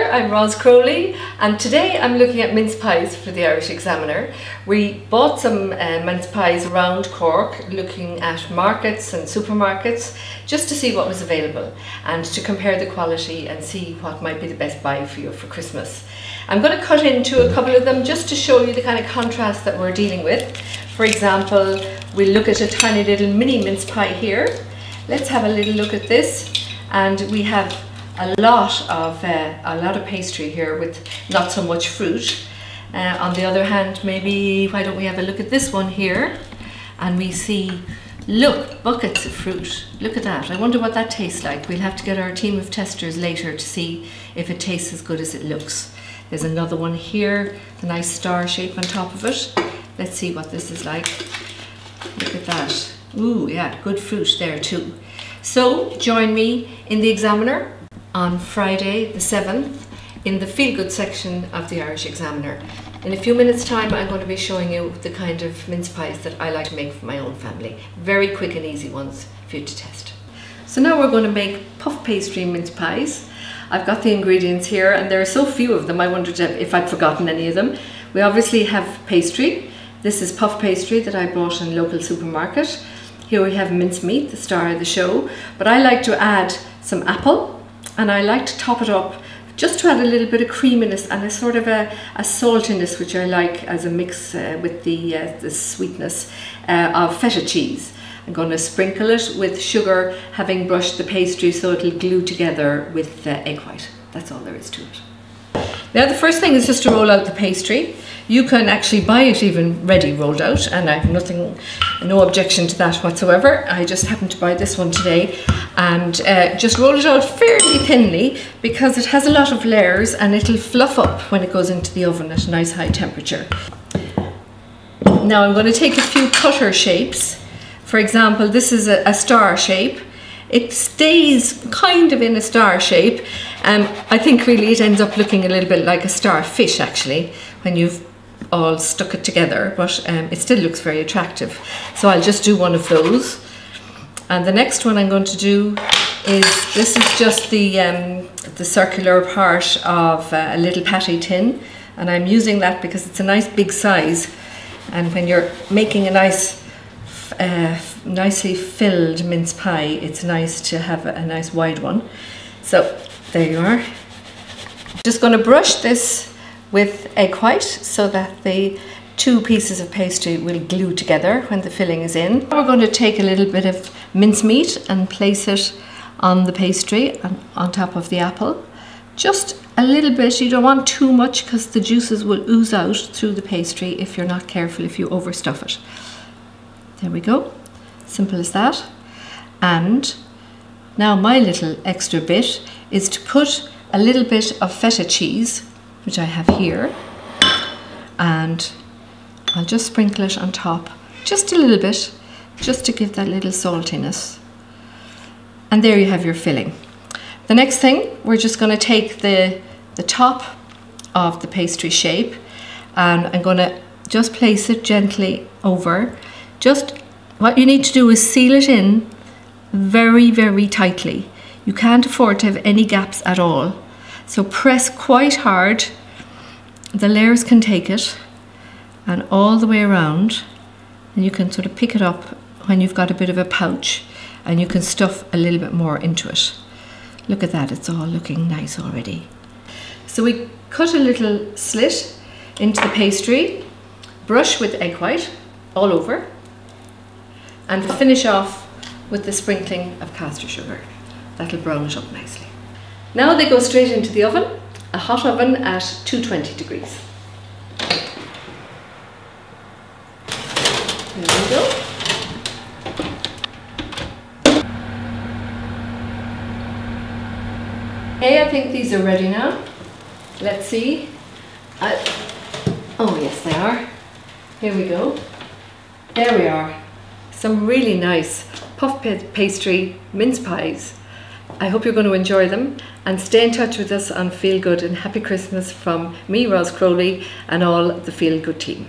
there, I'm Roz Crowley, and today I'm looking at mince pies for the Irish Examiner. We bought some mince pies around Cork, looking at markets and supermarkets just to see what was available and to compare the quality and see what might be the best buy for you for Christmas. I'm going to cut into a couple of them just to show you the kind of contrast that we're dealing with. For example, we'll look at a tiny little mini mince pie here. Let's have a little look at this, and we have a lot of pastry here with not so much fruit. On the other hand, maybe why don't we have a look at this one here, and we see, look, buckets of fruit. Look at that. I wonder what that tastes like. We'll have to get our team of testers later to see if it tastes as good as it looks. There's another one here, a nice star shape on top of it. Let's see what this is like. Look at that. Ooh, yeah, good fruit there too. So join me in the Examiner on Friday the 7th in the Feelgood section of the Irish Examiner. In a few minutes time I'm going to be showing you the kind of mince pies that I like to make for my own family. Very quick and easy ones for you to test. So now we're going to make puff pastry mince pies. I've got the ingredients here and there are so few of them I wondered if I'd forgotten any of them. We obviously have pastry. This is puff pastry that I bought in a local supermarket. Here we have mincemeat, the star of the show, but I like to add some apple. And I like to top it up just to add a little bit of creaminess and a sort of a saltiness, which I like as a mix with the sweetness of feta cheese. I'm going to sprinkle it with sugar, having brushed the pastry so it'll glue together with egg white. That's all there is to it. Now the first thing is just to roll out the pastry. You can actually buy it even ready rolled out, and I have no objection to that whatsoever. I just happened to buy this one today, and just roll it out fairly thinly because it has a lot of layers and it'll fluff up when it goes into the oven at a nice high temperature. Now I'm going to take a few cutter shapes. For example, this is a star shape. It stays kind of in a star shape. I think really it ends up looking a little bit like a starfish actually when you've all stuck it together, but it still looks very attractive. So I'll just do one of those. And the next one I'm going to do is, this is just the circular part of a little patty tin, and I'm using that because it's a nice big size, and when you're making a nice nicely filled mince pie, it's nice to have a nice wide one. So there you are. Just going to brush this with egg white so that the two pieces of pastry will glue together when the filling is in. We're going to take a little bit of mincemeat and place it on the pastry and on top of the apple. Just a little bit. You don't want too much because the juices will ooze out through the pastry if you're not careful, if you overstuff it. There we go. Simple as that. And now my little extra bit is to put a little bit of feta cheese, which I have here, and I'll just sprinkle it on top, just a little bit, just to give that little saltiness. And there you have your filling. The next thing, we're just going to take the top of the pastry shape, and I'm going to just place it gently over. Just what you need to do is seal it in very, very tightly. You can't afford to have any gaps at all. So press quite hard. The layers can take it, and all the way around, and you can sort of pick it up when you've got a bit of a pouch, and you can stuff a little bit more into it. Look at that, it's all looking nice already. So we cut a little slit into the pastry, brush with egg white all over, and finish off with the sprinkling of caster sugar. That'll brown it up nicely. Now they go straight into the oven, a hot oven at 220 degrees. There we go. Okay, I think these are ready now. Let's see. Oh yes, they are. Here we go. There we are. Some really nice puff pastry mince pies. I hope you're going to enjoy them, and stay in touch with us on Feelgood, and happy Christmas from me, Roz Crowley, and all the Feelgood team.